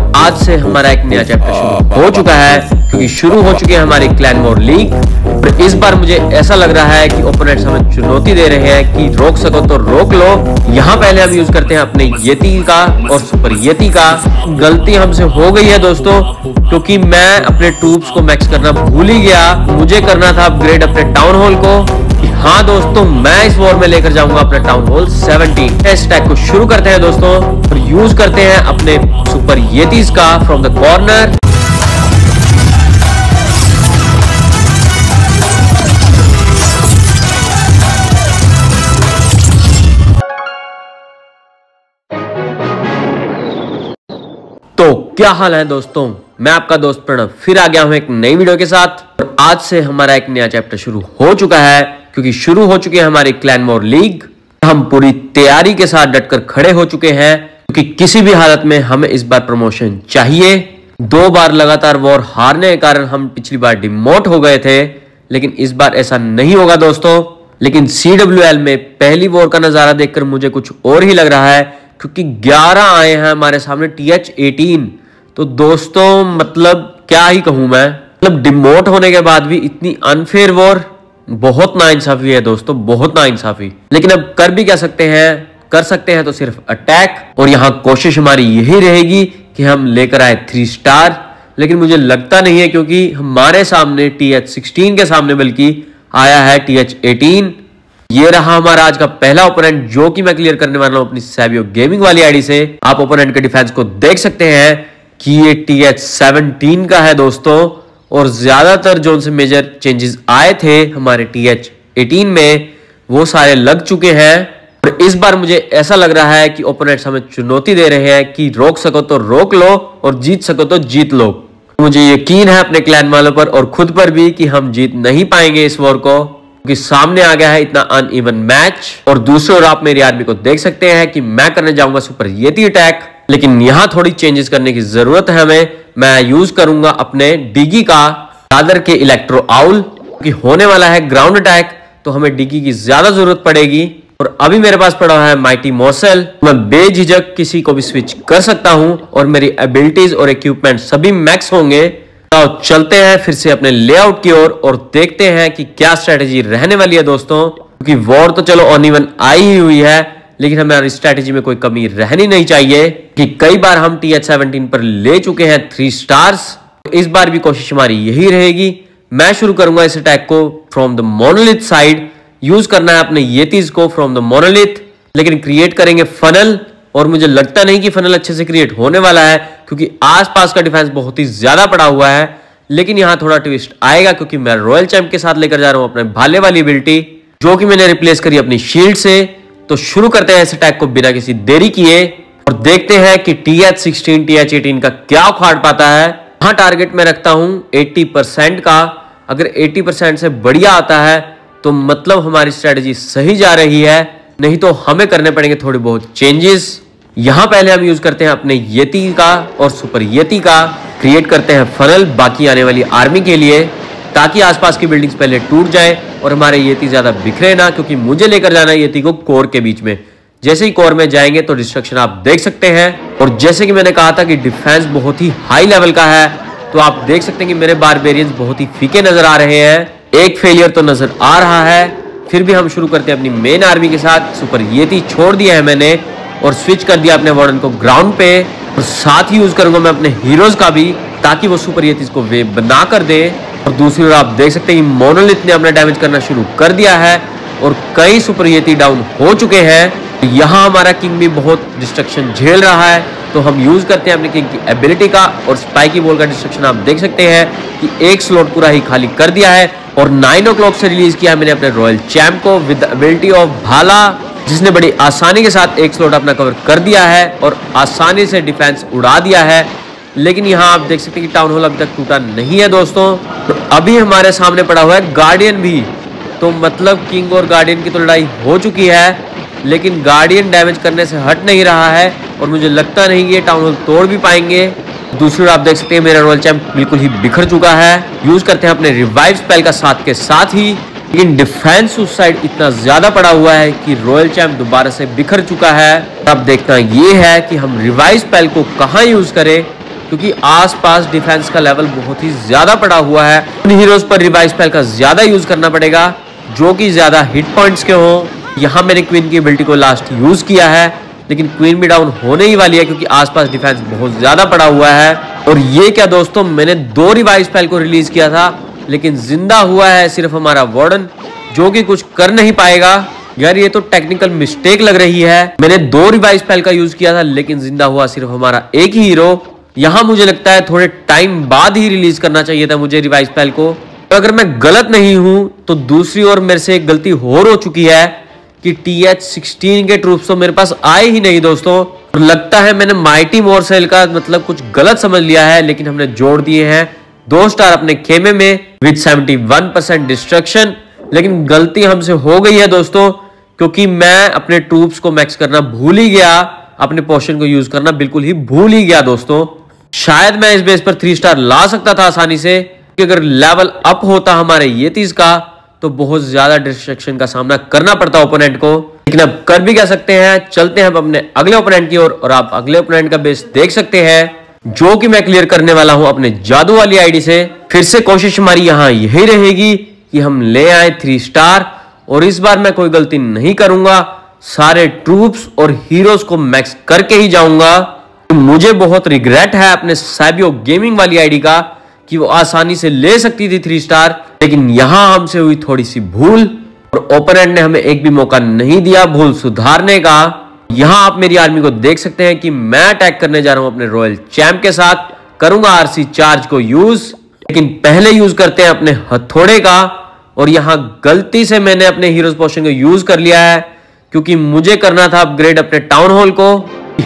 और आज से हमारा एक नया चैप्टर शुरू हो चुका है, क्योंकि शुरू हो चुकी है हमारी क्लैन वॉर लीग। और इस बार मुझे ऐसा लग रहा है कि ओपोनेंट्स हमें चुनौती दे रहे हैं कि रोक सको तो रोक लो। यहाँ पहले हम यूज करते हैं अपने येती का और सुपर येती का। गलती हमसे हो गई है दोस्तों, क्योंकि मैं अपने ट्रूप्स को मैक्स करना भूल ही गया। मुझे करना था अपग्रेड अपने टाउन हॉल को। हाँ दोस्तों, मैं इस वॉर में लेकर जाऊंगा अपना टाउन हॉल 17। इस अटैक को शुरू करते हैं दोस्तों और यूज करते हैं अपने सुपर येतीज का फ्रॉम द कॉर्नर। तो क्या हाल है दोस्तों, मैं आपका दोस्त प्रणव फिर आ गया हूं एक नई वीडियो के साथ। और आज से हमारा एक नया चैप्टर शुरू हो चुका है, क्योंकि शुरू हो चुकी है हमारी क्लैन वॉर लीग। हम पूरी तैयारी के साथ डटकर खड़े हो चुके हैं, क्योंकि किसी भी हालत में हमें इस बार प्रमोशन चाहिए। 2 बार लगातार वॉर हारने के कारण हम पिछली बार डिमोट हो गए थे, लेकिन इस बार ऐसा नहीं होगा दोस्तों। लेकिन CWL में पहली वॉर का नजारा देखकर मुझे कुछ और ही लग रहा है, क्योंकि 11 आए हैं हमारे सामने TH18। तो दोस्तों मतलब क्या ही कहूं मैं, मतलब डिमोट होने के बाद भी इतनी अनफेयर वॉर, बहुत नाइंसाफी है दोस्तों, बहुत नाइंसाफी। लेकिन अब कर भी क्या सकते हैं, कर सकते हैं तो सिर्फ अटैक। और यहां कोशिश हमारी यही रहेगी कि हम लेकर आए 3 स्टार। लेकिन मुझे लगता नहीं है, क्योंकि हमारे सामने TH16 के सामने बल्कि आया है TH18। ये रहा हमारा आज का पहला ओपोनेंट, जो कि मैं क्लियर करने वाला हूं अपनी सैबियो गेमिंग वाली आईडी से। आप ओपोनेंट के डिफेंस को देख सकते हैं कि ये TH17 का है दोस्तों। और ज्यादातर जो उनसे मेजर चेंजेस आए थे हमारे TH18 में, वो सारे लग चुके हैं। और इस बार मुझे ऐसा लग रहा है कि ओपोनेंट्स हमें चुनौती दे रहे हैं कि रोक सको तो रोक लो और जीत सको तो जीत लो। मुझे यकीन है अपने क्लैन वालों पर और खुद पर भी कि हम जीत नहीं पाएंगे इस वॉर को, क्योंकि सामने आ गया है इतना अनइवन मैच। और दूसरी ओर आप मेरी आर्मी को देख सकते हैं कि मैं करने जाऊंगा सुपर येती अटैक, लेकिन यहां थोड़ी चेंजेस करने की जरूरत है हमें। मैं यूज करूंगा अपने डिगी का दादर के इलेक्ट्रो आउल, क्योंकि होने वाला है ग्राउंड अटैक, तो हमें डिगी की ज्यादा जरूरत पड़ेगी। और अभी मेरे पास पड़ा है माइटी मॉर्सेल, मैं बेझिझक किसी को भी स्विच कर सकता हूं और मेरी एबिलिटीज और इक्विपमेंट सभी मैक्स होंगे। तो चलते हैं फिर से अपने लेआउट की ओर और देखते हैं कि क्या स्ट्रेटेजी रहने वाली है दोस्तों। क्योंकि वॉर तो चलो अनइवन आई ही हुई है, लेकिन हमारी स्ट्रेटेजी में कोई कमी रहनी नहीं चाहिए, कि कई बार हम TH17 पर ले चुके हैं 3 स्टार्स। इस बार भी कोशिश हमारी यही रहेगी। मैं शुरू करूंगा इस अटैक को from the monolith side. Use करना है अपने येतीज को फ्रॉम द मोनोलिथ, लेकिन क्रिएट करेंगे फनल। और मुझे लगता नहीं कि फनल अच्छे से क्रिएट होने वाला है, क्योंकि आसपास का डिफेंस बहुत ही ज्यादा पड़ा हुआ है। लेकिन यहां थोड़ा ट्विस्ट आएगा, क्योंकि मैं रॉयल चैंप के साथ लेकर जा रहा हूं अपने भाले वाली एबिलिटी, जो कि मैंने रिप्लेस करी अपनी शील्ड से। तो शुरू करते हैं इस अटैक को बिना किसी देरी किए और देखते हैं कि TH16 TH18 का क्या उखाड़ पाता है। यहां टारगेट में रखता हूं 80% का। अगर 80% से बढ़िया आता है तो मतलब हमारी स्ट्रेटेजी सही जा रही है, नहीं तो हमें करने पड़ेंगे थोड़ी बहुत चेंजेस। यहां पहले हम यूज करते हैं अपने येती का और सुपर येती का। क्रिएट करते हैं फनल बाकी आने वाली आर्मी के लिए, ताकि आसपास की बिल्डिंग्स पहले टूट जाए और हमारे येती ज्यादा बिखरे ना, क्योंकि मुझे लेकर जाना है येती को कोर के बीच में। जैसे ही कोर में जाएंगे तो डिस्ट्रक्शन आप देख सकते हैं। और जैसे कि मैंने कहा था कि डिफेंस बहुत ही हाई लेवल का है, तो आप देख सकते हैं कि मेरे बारबेरियंस बहुत ही फीके नजर आ रहे हैं। एक फेलियर तो नजर आ रहा है। फिर भी हम शुरू करते हैं अपनी मेन आर्मी के साथ। सुपर येती छोड़ दिया है मैंने और स्विच कर दिया अपने वार्डन को ग्राउंड पे। और साथ ही यूज करूंगा मैं अपने हीरोज का भी, ताकि वो सुपर येतीज को वेव बना कर दे। और दूसरी ओर आप देख सकते हैं कि मोनोलिथ ने अपना डैमेज करना शुरू कर दिया है और कई सुपर येती डाउन हो चुके हैं। यहाँ हमारा किंग भी बहुत डिस्ट्रक्शन झेल रहा है, तो हम यूज करते हैं अपने किंग की एबिलिटी का। और स्पाइकी बॉल का डिस्ट्रक्शन आप देख सकते हैं कि एक स्लॉट पूरा ही खाली कर दिया है। और 9 o'clock से रिलीज किया मैंने अपने रॉयल चैंप को विद एबिलिटी ऑफ भाला, जिसने बड़ी आसानी के साथ एक स्लॉट अपना कवर कर दिया है और आसानी से डिफेंस उड़ा दिया है। लेकिन यहाँ आप देख सकते हैं कि टाउन हॉल अभी तक टूटा नहीं है दोस्तों। तो अभी हमारे सामने पड़ा हुआ है गार्डियन भी, तो मतलब किंग और गार्डियन की तो लड़ाई हो चुकी है, लेकिन गार्डियन डैमेज करने से हट नहीं रहा है और मुझे लगता नहीं कि ये टाउन हॉल तोड़ भी पाएंगे। दूसरी ओर आप देख सकते हैं मेरा रॉयल चैंप बिल्कुल ही बिखर चुका है। यूज करते हैं अपने रिवाइव स्पेल का साथ के साथ ही, लेकिन डिफेंस उस साइड इतना ज्यादा पड़ा हुआ है कि रॉयल चैंप दोबारा से बिखर चुका है। अब देखना ये है कि हम रिवाइव स्पेल को कहां यूज करें, क्योंकि आसपास डिफेंस का लेवल बहुत ही ज्यादा पड़ा हुआ है। इन हीरोज पर रिवाइव स्पेल का ज्यादा यूज करना पड़ेगा जो कि ज्यादा हिट पॉइंट्स के हो। यहाँ मैंने क्वीन की एबिलिटी को लास्ट यूज किया है, लेकिन क्वीन भी डाउन होने ही वाली है क्योंकि आसपास डिफेंस बहुत ज्यादा पड़ा हुआ है। और ये क्या दोस्तों, मैंने 2 रिवाइव स्पेल को रिलीज किया था, लेकिन जिंदा हुआ है सिर्फ हमारा वार्डन, जो कि कुछ कर नहीं पाएगा। यार ये तो टेक्निकल मिस्टेक लग रही है। मैंने 2 रिवाइव स्पेल का यूज किया था, लेकिन जिंदा हुआ सिर्फ हमारा एक ही हीरो। यहाँ मुझे लगता है थोड़े टाइम बाद ही रिलीज करना चाहिए था मुझे रिवाइव स्पेल को। तो अगर मैं गलत नहीं हूं तो दूसरी ओर मेरे से एक गलती हो चुकी है कि TH16 के ट्रूप्स तो मेरे पास आए ही नहीं दोस्तों। और लगता है मैंने माइटी मोरसेल का मतलब कुछ गलत समझ लिया है, लेकिन हमने जोड़ दिए हैं 2 स्टार अपने खेमे में विद 71% डिस्ट्रक्शन। लेकिन गलती हमसे हो गई है दोस्तों, क्योंकि मैं अपने ट्रूप्स को मैक्स करना भूल ही गया, अपने पोशन को यूज करना बिल्कुल ही भूल ही गया दोस्तों। शायद मैं इस बेस पर 3 स्टार ला सकता था आसानी से, कि अगर लेवल अप होता हमारे ये 30 का तो बहुत ज्यादा डिस्ट्रक्शन का सामना करना पड़ता ओपोनेंट को। लेकिन अब कर भी क्या सकते हैं, चलते हैं अब अपने अगले ओपोनेंट की ओर। और आप अगले ओपोनेंट का बेस देख सकते हैं, जो कि मैं क्लियर करने वाला हूं अपने जादू वाली आईडी से। फिर से कोशिश हमारी यहां यही रहेगी कि हम ले आए 3 स्टार, और इस बार मैं कोई गलती नहीं करूंगा, सारे ट्रूप्स और हीरोज को मैक्स करके ही जाऊंगा। मुझे बहुत रिग्रेट है अपने सैबियो गेमिंग वाली आईडी का कि वो आसानी से ले सकती थी 3 स्टार, लेकिन यहां हमसे हुई थोड़ी सी भूल और ओपोनेंट ने हमें एक भी मौका नहीं दिया भूल सुधारने का। यहां आप मेरी आर्मी को देख सकते हैं कि मैं अटैक करने जा रहा हूं अपने रॉयल चैंप के साथ, करूंगा आरसी चार्ज को यूज, लेकिन पहले यूज करते हैं अपने हथौड़े का। और यहां गलती से मैंने अपने हीरोज पोशन को यूज कर लिया है, क्योंकि मुझे करना था अपग्रेड अपने टाउन हॉल को।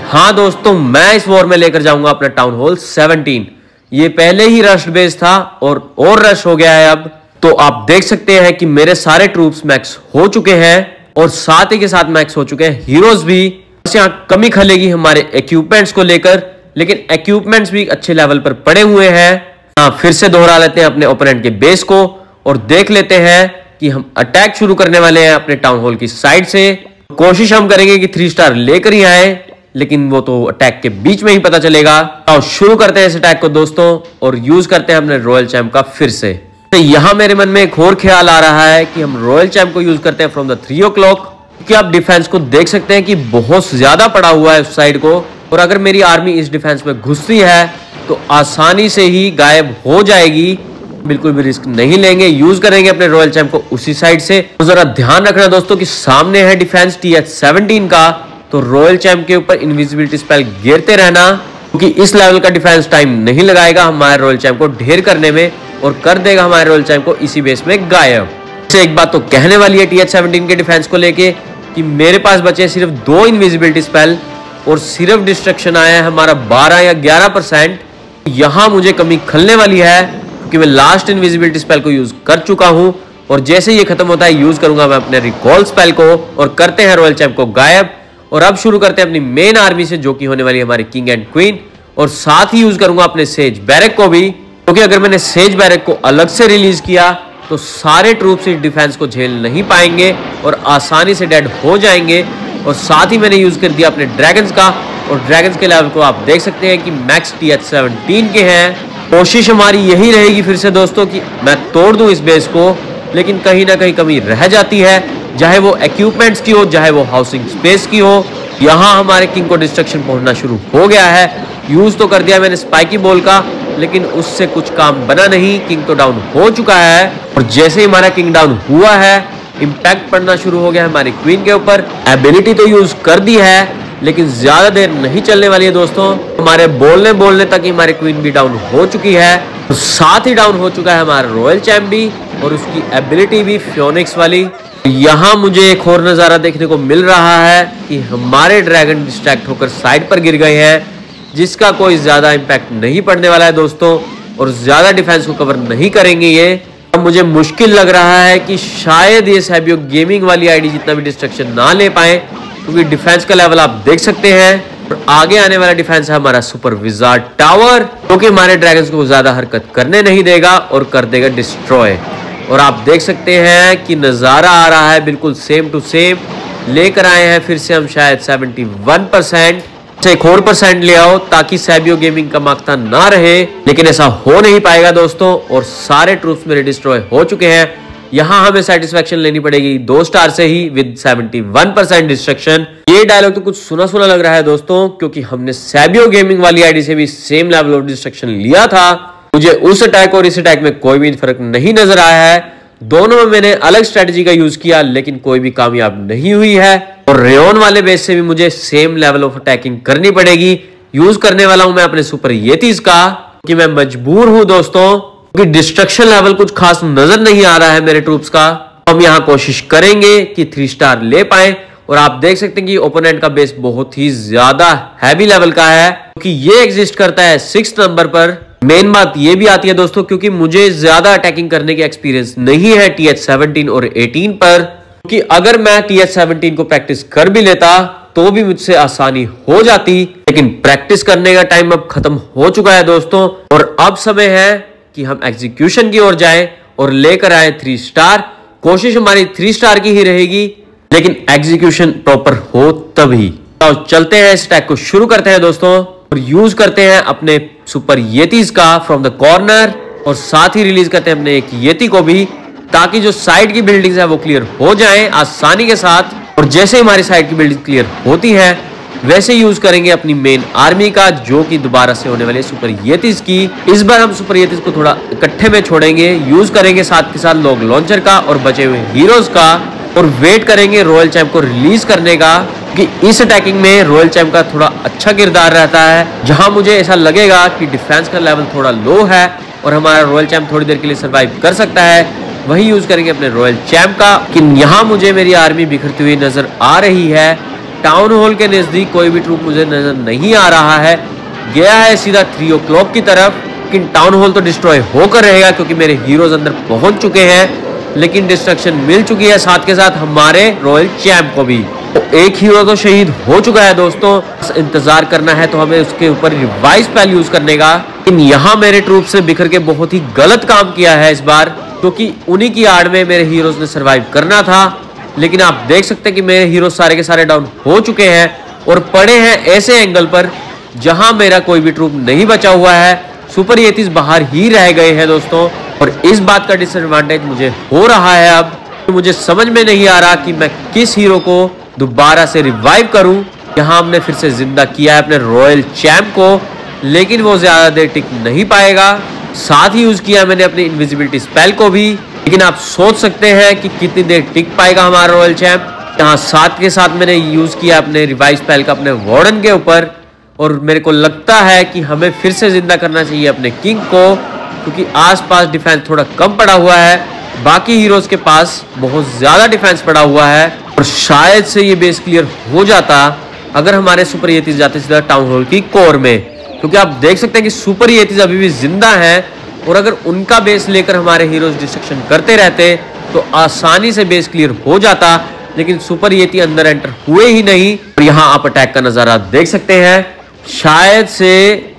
हाँ दोस्तों, मैं इस वॉर में लेकर जाऊंगा अपना टाउन हॉल 17। ये पहले ही रश बेस था और रश हो गया है अब। तो आप देख सकते हैं कि मेरे सारे ट्रूप्स मैक्स हो चुके हैं, और साथ ही के साथ मैक्स हो चुके हैं हीरोज भी। बस यहाँ कमी खलेगी हमारे इक्विपमेंट्स को लेकर, लेकिन इक्विपमेंट्स भी अच्छे लेवल पर पड़े हुए हैं। फिर से दोहरा लेते हैं अपने ओपोनेंट के बेस को और देख लेते हैं कि हम अटैक शुरू करने वाले हैं अपने टाउन हॉल की साइड से। कोशिश हम करेंगे कि 3 स्टार लेकर ही आए, लेकिन वो तो अटैक के बीच में ही पता चलेगा। तो शुरू करते हैं इस अटैक को दोस्तों, और यूज करते हैं अपने रॉयल चैंप का फिर से। तो यहाँ मेरे मन में एक और ख्याल आ रहा है कि हम रॉयल चैंप को यूज करते हैं फ्रॉम द 3 o'clock, क्योंकि आप डिफेंस को देख सकते हैं कि बहुत ज्यादा पड़ा हुआ है उस साइड को, और अगर मेरी आर्मी इस डिफेंस में घुसती है तो आसानी से ही गायब हो जाएगी। बिल्कुल भी रिस्क नहीं लेंगे, यूज करेंगे अपने रॉयल चैंप को उसी साइड से। तो जरा ध्यान रखना दोस्तों कि सामने है डिफेंस TH17 का, तो रॉयल चैंप के ऊपर इनविजिबिलिटी स्पेल गिरते रहना, क्योंकि इस लेवल का डिफेंस टाइम नहीं लगाएगा हमारे रॉयल चैंप को ढेर करने में, और कर देगा हमारे रॉयल चैंप को इसी बेस में गायब। एक बात तो कहने वाली है TH17 के डिफेंस को लेके कि मेरे पास बचे सिर्फ 2 इनविजिबिलिटी स्पेल, और सिर्फ डिस्ट्रक्शन आया है हमारा 12 या 11%। यहां मुझे कमी खलने वाली है, क्योंकि मैं लास्ट इनविजिबिलिटी स्पेल को यूज कर चुका हूं, और जैसे ये खत्म होता है यूज करूंगा मैं अपने रिकॉल स्पेल को, और करते हैं रॉयल चैंप को गायब। और अब शुरू करते हैं अपनी मेन आर्मी से, जो कि होने वाली है हमारी किंग एंड क्वीन, और साथ ही यूज करूंगा अपने सेज बैरक को भी, क्योंकि अगर मैंने सेज बैरक को अलग से रिलीज किया तो सारे ट्रूप्स इस डिफेंस को झेल नहीं पाएंगे और आसानी से डेड हो जाएंगे। और साथ ही मैंने यूज कर दिया अपने ड्रैगन्स का, और ड्रैगन्स के लेवल को आप देख सकते हैं कि मैक्स TH17 के हैं। कोशिश हमारी यही रहेगी फिर से दोस्तों कि मैं तोड़ दूं इस बेस को, लेकिन कहीं ना कहीं कमी रह जाती है, चाहे वो इक्विपमेंट्स की हो, चाहे वो हाउसिंग स्पेस की हो। यहाँ हमारे किंग को डिस्ट्रक्शन पहुंचना शुरू हो गया है। यूज तो कर दिया मैंने स्पाइकी बॉल का, लेकिन उससे कुछ काम बना नहीं, किंग तो डाउन हो चुका है। और जैसे ही हमारा किंग डाउन हुआ है, इंपैक्ट पड़ना शुरू हो गया हमारी क्वीन के ऊपर। एबिलिटी तो यूज कर दी है, लेकिन ज्यादा देर नहीं चलने वाली है दोस्तों। हमारे बोलने तक ही हमारी क्वीन भी डाउन हो चुकी है, तो साथ ही डाउन हो चुका है हमारा रॉयल चैंप भी, और उसकी एबिलिटी भी फ्योनिक्स वाली। यहाँ मुझे एक और नजारा देखने को मिल रहा है कि हमारे ड्रैगन डिस्ट्रैक्ट होकर साइड पर गिर गए हैं, जिसका कोई ज्यादा इंपैक्ट नहीं पड़ने वाला है दोस्तों, और ज्यादा डिफेंस को कवर नहीं करेंगे ये। अब मुझे मुश्किल लग रहा है कि शायद ये सैबियो गेमिंग वाली आईडी जितना भी डिस्ट्रक्शन ना ले पाए, क्योंकि डिफेंस का लेवल आप देख सकते हैं। और आगे आने वाला डिफेंस है हमारा सुपर विजार्ड टावर, क्योंकि हमारे ड्रैगन्स को ज्यादा हरकत करने नहीं देगा और कर देगा डिस्ट्रॉय। और आप देख सकते हैं कि नजारा आ रहा है बिल्कुल सेम टू सेम। लेकर आए हैं फिर से हम शायद 71%। एक और % ले आओ ताकि सैबियो गेमिंग का मार्क्ता ना रहे, लेकिन ऐसा हो नहीं पाएगा दोस्तों। और सारे ट्रूप्स मेरे डिस्ट्रॉय हो चुके हैं। यहाँ हमें सेटिस्फेक्शन लेनी पड़ेगी 2 स्टार से ही विद 71% डिस्ट्रक्शन। ये डायलॉग तो कुछ सुना सुना लग रहा है दोस्तों, क्योंकि हमने सैबियो गेमिंग वाली आईडी से भी सेम लेवल ऑफ डिस्ट्रक्शन लिया था। मुझे उस अटैक और इस अटैक में कोई भी फर्क नहीं नजर आया है। दोनों में मैंने अलग स्ट्रेटजी का यूज किया, लेकिन कोई भी कामयाब नहीं हुई है। और रेओन वाले बेस से भी मुझे सेम लेवल ऑफ अटैकिंग करनी पड़ेगी। यूज करने वाला हूं मैं अपने सुपर येतीज का, कि मैं मजबूर हूं दोस्तों, क्योंकि डिस्ट्रक्शन लेवल कुछ खास नजर नहीं आ रहा है मेरे ट्रूप्स का। हम यहां कोशिश करेंगे कि 3 स्टार ले पाए। और आप देख सकते हैं कि ओपोनेंट का बेस बहुत ही ज्यादा हैवी लेवल का है, क्योंकि ये एग्जिस्ट करता है 6 नंबर पर। मेन बात ये भी आती है दोस्तों, क्योंकि मुझे ज्यादा अटैकिंग करने की एक्सपीरियंस नहीं है TH17 और 18 पर, क्योंकि अगर मैं TH17 को प्रैक्टिस कर भी लेता तो भी मुझसे आसानी हो जाती। लेकिन प्रैक्टिस करने का टाइम अब खत्म हो चुका है दोस्तों, और अब समय है कि हम एग्जीक्यूशन की ओर जाएं और लेकर आए 3 स्टार। कोशिश हमारी 3 स्टार की ही रहेगी, लेकिन एग्जीक्यूशन प्रॉपर हो तभी। तो चलते हैं, इस अटैक को शुरू करते हैं दोस्तों, और यूज करते हैं अपने सुपर येतीज का फ्रॉम द कॉर्नर, और साथ ही रिलीज करते हैं अपने एक येती को भी, ताकि जो साइड की बिल्डिंग्स है वो क्लियर हो जाएं आसानी के साथ। और जैसे ही हमारी साइड की बिल्डिंग क्लियर होती है, वैसे यूज करेंगे अपनी मेन आर्मी का, जो कि दोबारा से होने वाले सुपर येतीज की। इस बार हम सुपर येतीज को थोड़ा इकट्ठे में छोड़ेंगे, यूज करेंगे साथ के साथ लॉग लॉन्चर का और बचे हुए हीरोज का, और वेट करेंगे रॉयल चैंप को रिलीज करने का, कि इस अटैकिंग में रॉयल चैंप का थोड़ा अच्छा किरदार रहता है। जहां मुझे ऐसा लगेगा कि डिफेंस का लेवल थोड़ा लो है और हमारा रॉयल चैंप थोड़ी देर के लिए सर्वाइव कर सकता है, वही यूज करेंगे अपने रॉयल चैंप का। कि यहाँ मुझे मेरी आर्मी बिखरती हुई नजर आ रही है। टाउन हॉल के नजदीक कोई भी ट्रूप मुझे नजर नहीं आ रहा है, गया है सीधा 3 o'clock की तरफ। लेकिन टाउन हॉल तो डिस्ट्रॉय होकर रहेगा, क्योंकि मेरे हीरोज अंदर पहुंच चुके हैं, लेकिन डिस्ट्रक्शन मिल चुकी है साथ के साथ हमारे रॉयल चैंप को भी। तो एक हीरो तो शहीद हो चुका है दोस्तों, इंतजार करना है तो हमें उसके ऊपर रिवाइज स्पेल यूज करने का। लेकिन यहाँ मेरे ट्रूप से बिखर के बहुत ही गलत काम किया है इस बार, क्योंकि उन्हीं की आड़ में मेरे हीरोज ने सर्वाइव करना था। लेकिन आप देख सकते हैं कि मेरे हीरो सारे के सारे डाउन हो चुके हैं और पड़े हैं ऐसे एंगल पर जहां मेरा कोई भी ट्रूप नहीं बचा हुआ है। सुपर येतीज बाहर ही रह गए हैं दोस्तों, और इस बात का डिसएडवांटेज मुझे हो रहा है अब। तो मुझे समझ में नहीं आ रहा कि मैं किस हीरो को दोबारा से रिवाइव करूं। यहाँ हमने फिर से जिंदा किया है अपने रॉयल चैंप को, लेकिन वो ज्यादा देर टिक नहीं पाएगा। साथ ही यूज किया मैंने अपनी इनविजिबिलिटी स्पेल को भी, लेकिन आप सोच सकते हैं कि कितनी देर टिक पाएगा हमारा रॉयल चैंप। यहाँ साथ के साथ मैंने यूज किया अपने रिवाइव स्पेल का अपने वार्डन के ऊपर, और मेरे को लगता है कि हमें फिर से जिंदा करना चाहिए अपने किंग को, क्योंकि आसपास डिफेंस थोड़ा कम पड़ा हुआ है। बाकी हीरोज के पास बहुत ज्यादा डिफेंस पड़ा हुआ है, और शायद से ये बेस क्लियर हो जाता अगर हमारे सुपर येतीज जाते सीधा टाउन हॉल की कोर में, क्योंकि आप देख सकते हैं कि सुपर येतीज अभी भी जिंदा हैं, और अगर उनका बेस लेकर हमारे हीरोज डिस्ट्रक्शन करते रहते तो आसानी से बेस क्लियर हो जाता। लेकिन सुपर येती अंदर एंटर हुए ही नहीं, और यहाँ आप अटैक का नजारा देख सकते हैं। शायद से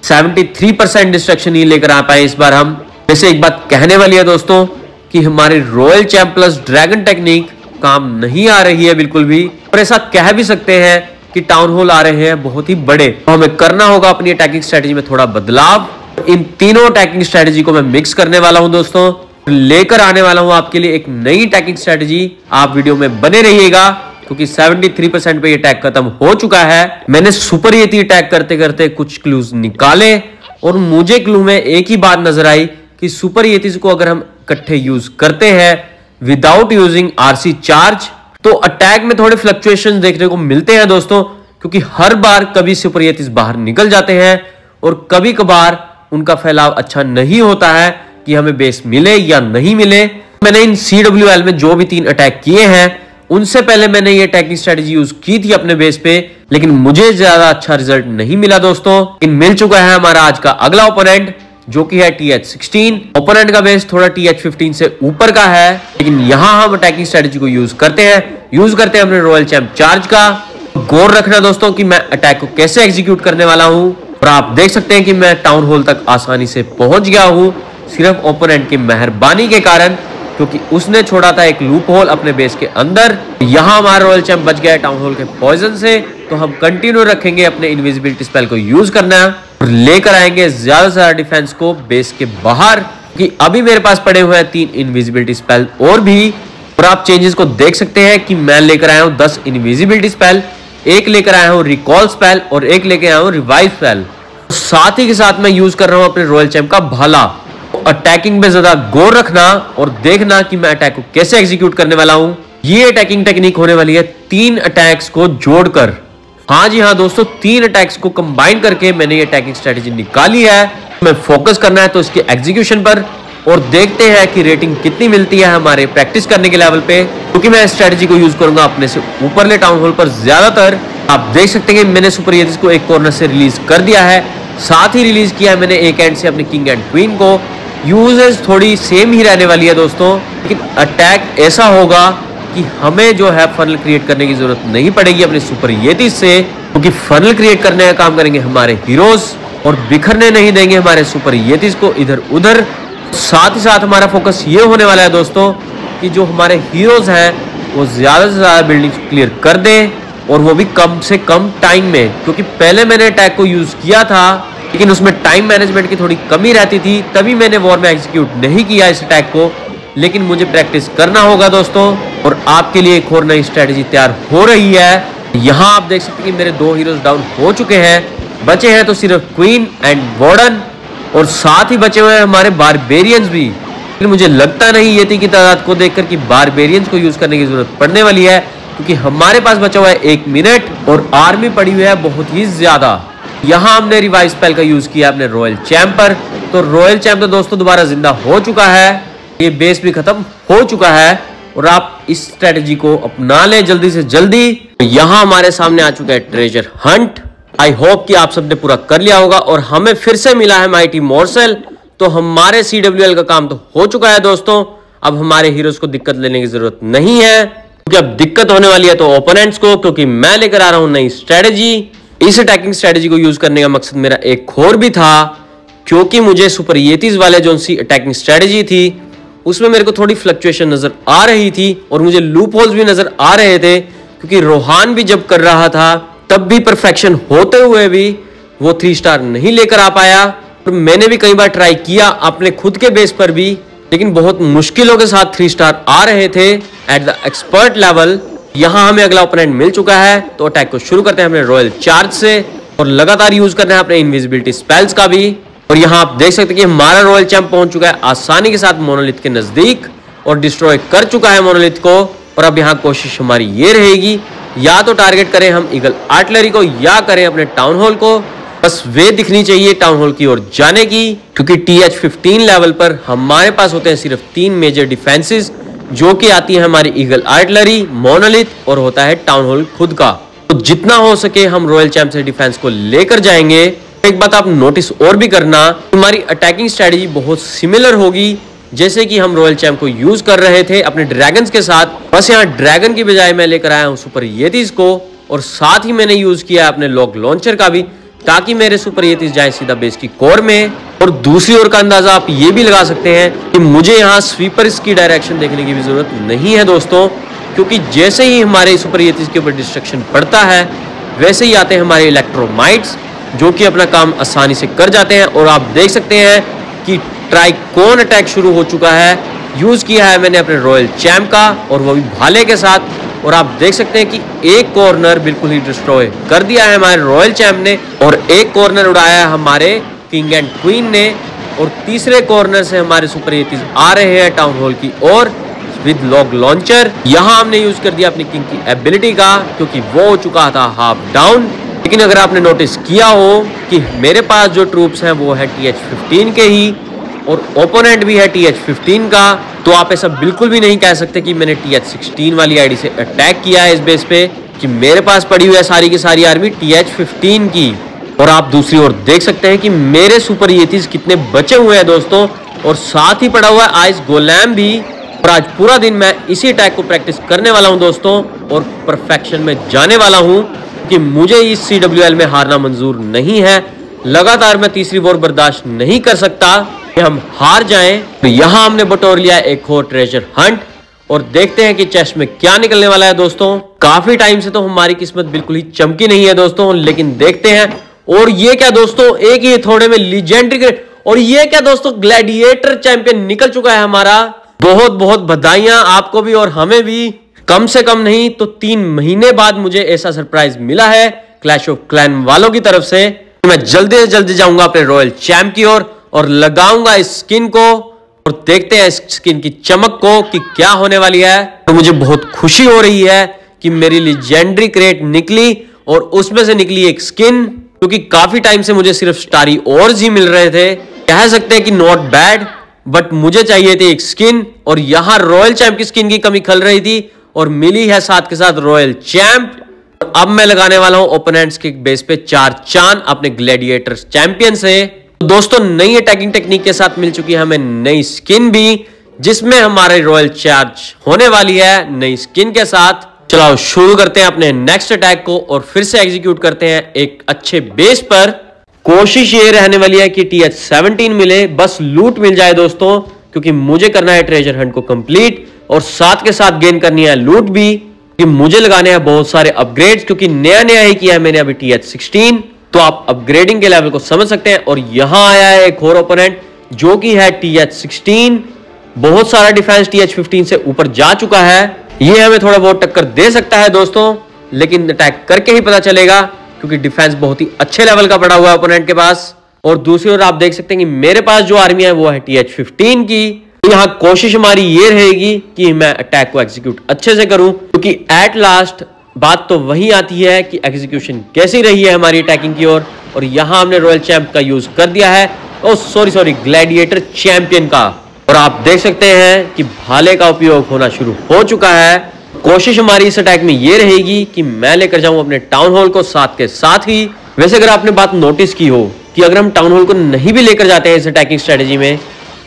73% डिस्ट्रक्शन ही लेकर आ पाए इस बार हम। वैसे एक बात कहने वाली है दोस्तों, कि हमारी royal champ plus dragon technique काम नहीं आ रही है बिल्कुल भी, और ऐसा कह भी सकते हैं कि टाउन हॉल आ रहे हैं बहुत ही बड़े। तो हमें करना होगा अपनी अटैकिंग स्ट्रेटजी में थोड़ा बदलाव। इन तीनों अटैकिंग स्ट्रेटजी को मैं मिक्स करने वाला हूं दोस्तों, लेकर आने वाला हूं आपके लिए एक नई अटैकिंग स्ट्रेटजी। आप वीडियो में बने रहिएगा, क्योंकि 73% पे ये अटैक खत्म हो चुका है। मैंने सुपर येती अटैक करते करते कुछ क्लूज निकाले, और मुझे क्लू में एक ही बात नजर आई कि सुपर येतीज को अगर हम इकट्ठे यूज करते हैं विदाउट यूजिंग आरसी चार्ज, तो अटैक में थोड़े फ्लक्चुएशन देखने को मिलते हैं दोस्तों, क्योंकि हर बार कभी सुपर येतीज बाहर निकल जाते हैं, और कभी कभार उनका फैलाव अच्छा नहीं होता है कि हमें बेस मिले या नहीं मिले। मैंने इन CWL में जो भी 3 अटैक किए हैं, उनसे पहले मैंने ये अटैकिंग स्ट्रेटजी यूज की थी अपने बेस पे, लेकिन मुझे ज्यादा अच्छा रिजल्ट नहीं मिला दोस्तों। इन मिल चुका है हमारा आज का अगला ओपोनेंट, जो कि है TH16। ओपोनेंट का बेस थोड़ा TH15 से ऊपर का है, लेकिन यहां हम अटैकिंग स्ट्रेटजी को यूज करते हैं अपने रॉयल चैंप चार्ज का। गौर रखना दोस्तों कि मैं अटैक को कैसे एग्जीक्यूट करने वाला हूं, और आप देख सकते हैं कि मैं टाउन हॉल तक आसानी से पहुंच गया हूं, सिर्फ ओपोनेंट की मेहरबानी के कारण, क्योंकि उसने छोड़ा था एक लूप होल अपने बेस के अंदर। यहां हमारा रॉयल चैंप बच गया है टाउन हॉल के पॉइजन से, तो हम कंटिन्यू रखेंगे अपने इनविजिबिलिटी स्पेल को यूज करना और लेकर आएंगे ज्यादा से ज्यादा डिफेंस को बेस के बाहर, कि अभी मेरे पास पड़े हुए हैं 3 इनविजिबिलिटी स्पेल और भी। और आप चेंजेस को देख सकते हैं कि मैं लेकर आया हूं 10 इनविजिबिलिटी स्पेल, एक लेकर आया हूं रिकॉल स्पेल और एक लेकर आया हूं रिवाइव स्पेल। साथ ही के साथ मैं यूज कर रहा हूं अपने रॉयल चैंप का भाला। अटैकिंग में ज्यादा गौर रखना और देखना कि मैं अटैक को कैसे एग्जीक्यूट करने वाला हूं। ये अटैकिंग टेक्निक होने वाली है 3 अटैक्स को जोड़कर। हाँ जी हाँ दोस्तों, 3 अटैक्स को कंबाइन करके मैंने ये अटैकिंग स्ट्रेटेजी निकाली है। मैं फोकस करना है तो इसके एग्जीक्यूशन पर, और देखते हैं कि रेटिंग कितनी मिलती है हमारे प्रैक्टिस करने के लेवल पे, क्योंकि मैं स्ट्रेटेजी को यूज करूंगा अपने से ऊपरले टाउन हॉल पर ज्यादातर। आप देख सकते हैं कि मैंने सुपर येतिस को एक कॉर्नर से रिलीज कर दिया है, साथ ही रिलीज किया है मैंने एक एंड से अपने किंग एंड क्वीन को। यूजेस थोड़ी सेम ही रहने वाली है दोस्तों, लेकिन अटैक ऐसा होगा कि हमें जो है फनल क्रिएट करने की जरूरत नहीं पड़ेगी अपने सुपर येतिस से, क्योंकि फनल क्रिएट करने का काम करेंगे हमारे हीरोज और बिखरने नहीं देंगे हमारे सुपर येतिस को इधर उधर। साथ ही साथ हमारा फोकस ये होने वाला है दोस्तों कि जो हमारे हीरोज हैं वो ज्यादा से ज्यादा बिल्डिंग्स क्लियर कर दें, और वो भी कम से कम टाइम में, क्योंकि पहले मैंने अटैक को यूज किया था लेकिन उसमें टाइम मैनेजमेंट की थोड़ी कमी रहती थी, तभी मैंने वॉर में एग्जीक्यूट नहीं किया इस अटैक को। लेकिन मुझे प्रैक्टिस करना होगा दोस्तों, और आपके लिए एक और नई स्ट्रेटेजी तैयार हो रही है। यहाँ आप देख सकते हैं कि मेरे 2 हीरोज डाउन हो चुके हैं, बचे हैं तो सिर्फ क्वीन एंड वार्डन, और साथ ही बचे हुए हैं हमारे बारबेरियंस भी। लेकिन मुझे लगता नहीं येती की तादाद को देखकर कि बारबेरियंस को यूज करने की जरूरत पड़ने वाली है, क्योंकि हमारे पास बचा हुआ है 1 मिनट और आर्मी पड़ी हुई है बहुत ही ज्यादा। यहाँ हमने रिवाइव स्पेल का यूज किया अपने रॉयल चैंप पर, तो रॉयल चैंप तो दोस्तों दोबारा जिंदा हो चुका है, ये बेस भी खत्म हो चुका है, और आप इस स्ट्रेटेजी को अपना लें जल्दी से जल्दी। यहाँ हमारे सामने आ चुका है ट्रेजर हंट। आई होप कि आप सबने पूरा कर लिया होगा, और हमें फिर से मिला है माइटी मोर्सेल। तो हमारे CWL का काम तो हो चुका है दोस्तों, अब हमारे हीरोज को दिक्कत लेने की जरूरत नहीं है, क्योंकि अब दिक्कत होने वाली है तो ओपोनेंट्स को, क्योंकि मैं लेकर आ रहा हूं नई स्ट्रेटेजी। इस अटैकिंग स्ट्रेटेजी को यूज करने का मकसद मेरा एक और भी था, क्योंकि मुझे सुपर येतिस वाले जो सी अटैकिंग स्ट्रेटेजी थी उसमें मेरे को थोड़ी फ्लक्चुएशन नजर आ रही थी, और मुझे लूप होल्स भी नजर आ रहे थे, क्योंकि रोहान भी जब कर रहा था तब भी परफेक्शन होते हुए भी वो 3 स्टार नहीं लेकर आ पाया। और मैंने भी कई बार ट्राई किया अपने खुद के बेस पर भी, लेकिन बहुत मुश्किलों के साथ 3 स्टार आ रहे थे एट द एक्सपर्ट लेवल। यहाँ हमें अगला ओपोनेंट मिल चुका है, तो अटैक को शुरू करते हैं अपने रॉयल चार्ज से, और लगातार यूज करना है अपने इनविजिबिलिटी स्पेल्स का भी। और यहाँ आप देख सकते हैं कि हमारा रॉयल चैंप पहुंच चुका है आसानी के साथ मोनोलिथ के नजदीक, और डिस्ट्रॉय कर चुका है मोनोलिथ को। और अब यहाँ कोशिश हमारी ये रहेगी, या तो टारगेट करें हम ईगल आर्टिलरी को, या करें अपने टाउन हॉल को। बस वे दिखनी चाहिए टाउन हॉल की ओर जाने की, क्योंकि TH15 लेवल पर हमारे पास होते हैं सिर्फ 3 मेजर डिफेंसेस, जो कि आती है हमारी ईगल आर्टिलरी, मोनोलिथ और होता है टाउन हॉल खुद का। तो जितना हो सके हम रॉयल चैंप से डिफेंस को लेकर जाएंगे। एक बात आप नोटिस और भी करना, हमारी अटैकिंग स्ट्रेटेजी बहुत सिमिलर होगी जैसे कि हम रॉयल चैंप को यूज कर रहे थे अपने ड्रैगन्स के साथ। बस यहाँ ड्रैगन की बजाय मैं लेकर आया हूँ सुपर येतिस को, और साथ ही मैंने यूज किया अपने लॉक लॉन्चर का भी, ताकि मेरे सुपर येतिस जाए सीधा बेस की कोर में। और दूसरी ओर का अंदाजा आप ये भी लगा सकते हैं कि मुझे यहाँ स्वीपर्स की डायरेक्शन देखने की भी जरूरत नहीं है दोस्तों, क्योंकि जैसे ही हमारे सुपर येतिस के ऊपर डिस्ट्रक्शन पड़ता है वैसे ही आते हैं हमारे इलेक्ट्रोमाइट्स, जो कि अपना काम आसानी से कर जाते हैं। और आप देख सकते हैं कि ट्राइकोन अटैक शुरू हो चुका है, यूज किया है मैंने अपने रॉयल चैंप का, और वो भी भाले के साथ। और आप देख सकते हैं कि एक कॉर्नर बिल्कुल ही डिस्ट्रॉय कर दिया है हमारे रॉयल चैंप ने, और एक कॉर्नर उड़ाया है हमारे किंग एंड क्वीन ने, और तीसरे कॉर्नर से हमारे सुपर येतिस आ रहे हैं टाउन हॉल की ओर विद लॉक लॉन्चर। यहाँ हमने यूज कर दिया अपनी किंग की एबिलिटी का, क्योंकि वो हो चुका था हाफ डाउन। लेकिन अगर आपने नोटिस किया हो कि मेरे पास जो ट्रूप्स हैं वो है TH15 के ही, और ओपोनेंट भी है TH15 का, तो आप ऐसा बिल्कुल भी नहीं कह सकते कि मैंने TH16 वाली आईडी से अटैक किया है इस बेस पे, कि मेरे पास पड़ी हुई है सारी की सारी आर्मी TH15 की। और आप दूसरी ओर देख सकते हैं कि मेरे सुपर येतिस कितने बचे हुए हैं दोस्तों, और साथ ही पड़ा हुआ है आइस गोलैम भी। और आज पूरा दिन मैं इसी अटैक को प्रैक्टिस करने वाला हूं दोस्तों, और परफेक्शन में जाने वाला हूं, कि मुझे इस CWL में हारना मंजूर नहीं है। लगातार मैं तीसरी वॉर बर्दाश्त नहीं कर सकता कि हम हार जाएं। तो यहाँ हमने बटोर लिया एक और ट्रेजर हंट, और देखते हैं कि चेस्ट में क्या निकलने वाला है दोस्तों। काफी टाइम से तो हमारी किस्मत बिल्कुल ही चमकी नहीं है दोस्तों, लेकिन देखते हैं। और ये क्या दोस्तों, एक ही थोड़े में लीजेंडरी, और ये क्या दोस्तों, ग्लैडिएटर चैंपियन निकल चुका है हमारा। बहुत बहुत बधाइयां आपको भी और हमें भी। कम से कम नहीं तो 3 महीने बाद मुझे ऐसा सरप्राइज मिला है क्लैश ऑफ क्लैन वालों की तरफ से। मैं जल्दी से जल्दी जाऊंगा अपने रॉयल चैंप की ओर और लगाऊंगा इस स्किन को और देखते हैं इस स्किन की चमक को कि क्या होने वाली है। तो मुझे बहुत खुशी हो रही है कि मेरी लीजेंडरी क्रेट निकली और उसमें से निकली एक स्किन, क्योंकि काफी टाइम से मुझे सिर्फ स्टारी ऑर्स ही मिल रहे थे। कह सकते हैं कि नॉट बैड, बट मुझे चाहिए थी एक स्किन और यहां रॉयल चैंप की स्किन की कमी खल रही थी और मिली है साथ के साथ रॉयल चैंप। अब मैं लगाने वाला हूं ओपोनेंट्स के बेस पे 4 चांद अपने ग्लैडिएटर चैंपियन से। तो दोस्तों नई अटैकिंग टेक्निक के साथ मिल चुकी है हमें नई स्किन भी, जिसमें हमारे रॉयल चार्ज होने वाली है नई स्किन के साथ। चलो शुरू करते हैं अपने नेक्स्ट अटैक को और फिर से एग्जीक्यूट करते हैं एक अच्छे बेस पर। कोशिश ये रहने वाली है कि TH17 मिले, बस लूट मिल जाए दोस्तों, क्योंकि मुझे करना है ट्रेजर हंट को कंप्लीट और साथ के साथ गेन करनी है लूट भी, कि मुझे लगाने हैं बहुत सारे अपग्रेड्स, क्योंकि नया नया ही किया है मैंने अभी TH16। तो आप अपग्रेडिंग के लेवल को समझ सकते हैं। और यहां आया है एक और ओपोनेंट जो कि है TH16। बहुत सारा डिफेंस TH15 से ऊपर जा चुका है। ये हमें थोड़ा बहुत टक्कर दे सकता है दोस्तों, लेकिन अटैक करके ही पता चलेगा, क्योंकि डिफेंस बहुत ही अच्छे लेवल का पड़ा हुआ है ओपोनेंट के पास। और दूसरी ओर आप देख सकते हैं कि मेरे पास जो आर्मी है वो है TH15 की। यहां कोशिश हमारी ये रहेगी कि मैं अटैक को एग्जीक्यूट अच्छे से करूं, क्योंकि एट लास्ट बात तो वही आती है कि एग्जीक्यूशन कैसी रही है हमारी अटैकिंग की ओर। और यहां हमने रॉयल चैंप का यूज कर दिया है, ओ सॉरी ग्लैडिएटर चैंपियन का। और आप देख सकते हैं कि भाले का उपयोग होना शुरू हो चुका है। कोशिश हमारी इस अटैक में ये रहेगी कि मैं लेकर जाऊं अपने टाउन हॉल को साथ के साथ ही। वैसे अगर आपने बात नोटिस की हो कि अगर हम टाउन हॉल को नहीं भी लेकर जाते हैं इस अटैकिंग स्ट्रेटेजी में,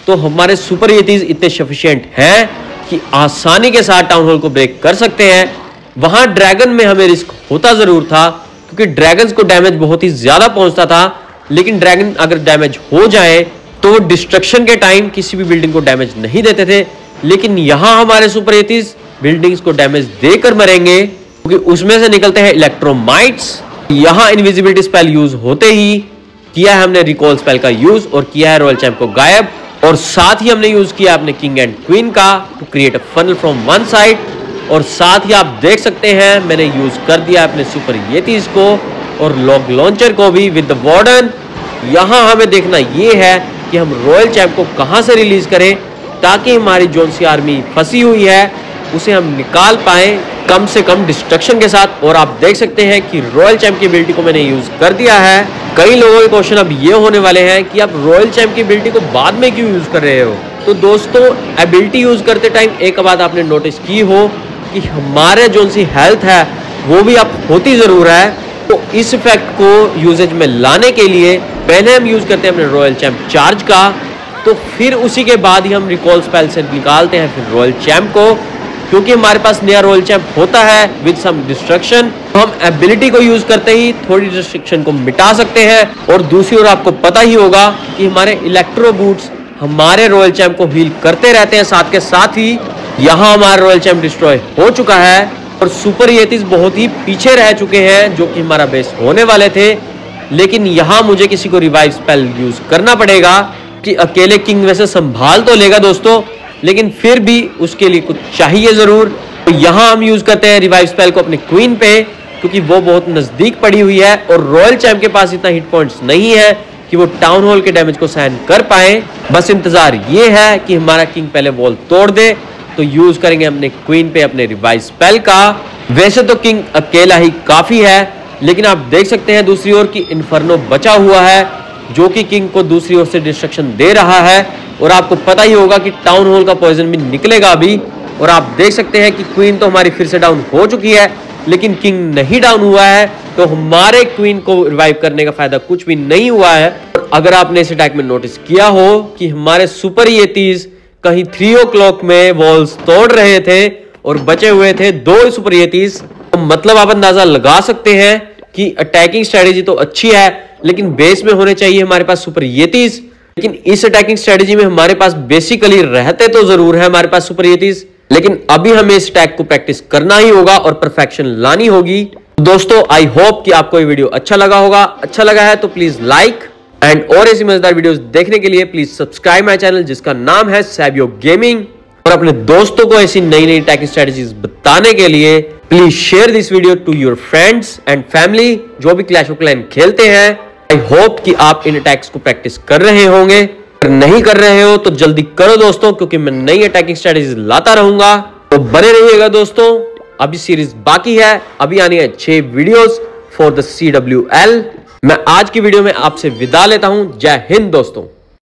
तो हमारे सुपर येतीज इतने सफिशिएंट हैं कि आसानी के साथ टाउन हॉल को ब्रेक कर सकते हैं। वहां ड्रैगन में हमें रिस्क होता जरूर था, क्योंकि ड्रैगन्स को डैमेज बहुत ही ज्यादा पहुंचता था, लेकिन ड्रैगन अगर डैमेज हो जाए तो वो डिस्ट्रक्शन के टाइम किसी भी बिल्डिंग को डैमेज नहीं देते थे। लेकिन यहां हमारे सुपर येतीज बिल्डिंग्स को डैमेज देकर मरेंगे, क्योंकि उसमें से निकलते हैं इलेक्ट्रोमाइट्स। यहां इनविजिबिलिटी स्पेल यूज होते ही किया है हमने रिकॉल स्पेल का यूज और किया है रॉयल चैंप को गायब। और साथ ही हमने यूज किया अपने किंग एंड क्वीन का to create a funnel from one side. और साथ ही आप देख सकते हैं मैंने यूज कर दिया अपने सुपर येतीज को और लॉग लॉन्चर को भी विद द वार्डन। यहां हमें देखना यह है कि हम रॉयल चैंप को कहां से रिलीज करें, ताकि हमारी जोन सी आर्मी फंसी हुई है उसे हम निकाल पाए कम से कम डिस्ट्रक्शन के साथ। और आप देख सकते हैं कि रॉयल चैंप की एबिलिटी को मैंने यूज कर दिया है। कई लोगों के क्वेश्चन अब ये होने वाले हैं कि आप रॉयल चैंप की एबिलिटी को बाद में क्यों यूज कर रहे हो। तो दोस्तों एबिलिटी यूज करते टाइम एक बात आपने नोटिस की हो कि हमारे जो सी हेल्थ है वो भी अब होती जरूर है। तो इस इफेक्ट को यूजेज में लाने के लिए पहले हम यूज करते हैं अपने रॉयल चैंप चार्ज का, तो फिर उसी के बाद ही हम रिकॉल स्पेल से निकालते हैं फिर रॉयल चैंप को, क्योंकि हमारे पास नया रॉयल चैंप होता है विद सम डिस्ट्रक्शन। तो हम एबिलिटी को यूज करते ही थोड़ी डिस्ट्रक्शन को मिटा सकते हैं। और दूसरी ओर आपको पता ही होगा कि हमारे इलेक्ट्रो बूट्स हमारे रॉयल चैंप को हील करते रहते हैं साथ के साथ ही। यहाँ हमारा रॉयल चैंप डिस्ट्रॉय हो चुका है और सुपर येतीज बहुत ही पीछे रह चुके हैं, जो कि हमारा बेस होने वाले थे। लेकिन यहाँ मुझे किसी को रिवाइव स्पेल यूज करना पड़ेगा, कि अकेले किंग वैसे संभाल तो लेगा दोस्तों, लेकिन फिर भी उसके लिए कुछ चाहिए जरूर। तो यहां हम यूज करते हैं रिवाइव स्पेल को अपने क्वीन पे, क्योंकि वो बहुत नजदीक पड़ी हुई है और रॉयल चैंप के पास इतना हिट पॉइंट्स नहीं है कि वो टाउन हॉल के डैमेज को सहन कर पाए। बस इंतजार ये है कि हमारा किंग पहले वॉल तोड़ दे, तो यूज करेंगे अपने क्वीन पे अपने रिवाइव स्पेल का। वैसे तो किंग अकेला ही काफी है, लेकिन आप देख सकते हैं दूसरी ओर की इन्फर्नो बचा हुआ है, जो कि किंग को दूसरी ओर से डिस्ट्रक्शन दे रहा है। और आपको पता ही होगा कि टाउन हॉल का पॉइजन भी निकलेगा अभी। और आप देख सकते हैं कि क्वीन तो हमारी फिर से डाउन हो चुकी है, लेकिन किंग नहीं डाउन हुआ है, तो हमारे क्वीन को रिवाइव करने का फायदा कुछ भी नहीं हुआ है। और अगर आपने इस अटैक में नोटिस किया हो कि हमारे सुपर येतीज कहीं 3 o'clock में वॉल्स तोड़ रहे थे और बचे हुए थे 2 सुपर येतीज, तो मतलब आप अंदाजा लगा सकते हैं कि अटैकिंग स्ट्रेटेजी तो अच्छी है, लेकिन बेस में होने चाहिए हमारे पास सुपर येतीज। लेकिन इस अटैकिंग स्ट्रेटेजी में हमारे पास बेसिकली रहते तो जरूर है हमारे पास सुपर येतीज, लेकिन अभी हमें इस टैग को प्रैक्टिस करना ही होगा और परफेक्शन लानी होगी। दोस्तों आई होप कि आपको ये वीडियो अच्छा लगा होगा। अच्छा लगा है तो प्लीज लाइक एंड और ऐसी मजेदार वीडियोस देखने के लिए प्लीज सब्सक्राइब माय चैनल जिसका नाम है सैबियो गेमिंग। और अपने दोस्तों को ऐसी नई नई टैग स्ट्रेटजीज बताने के लिए please share this video to your friends and family जो भी क्लैश ऑफ क्लैन खेलते हैं। आई होप कि आप इन अटैक्स को प्रैक्टिस कर रहे होंगे। अगर नहीं कर रहे हो तो जल्दी करो दोस्तों, क्योंकि मैं नई अटैकिंग स्ट्रेटजीज लाता रहूंगा। तो बने रहिएगा दोस्तों, अभी सीरीज बाकी है, अभी आनी है 6 वीडियोस फॉर द CWL। मैं आज की वीडियो में आपसे विदा लेता हूं। जय हिंद दोस्तों।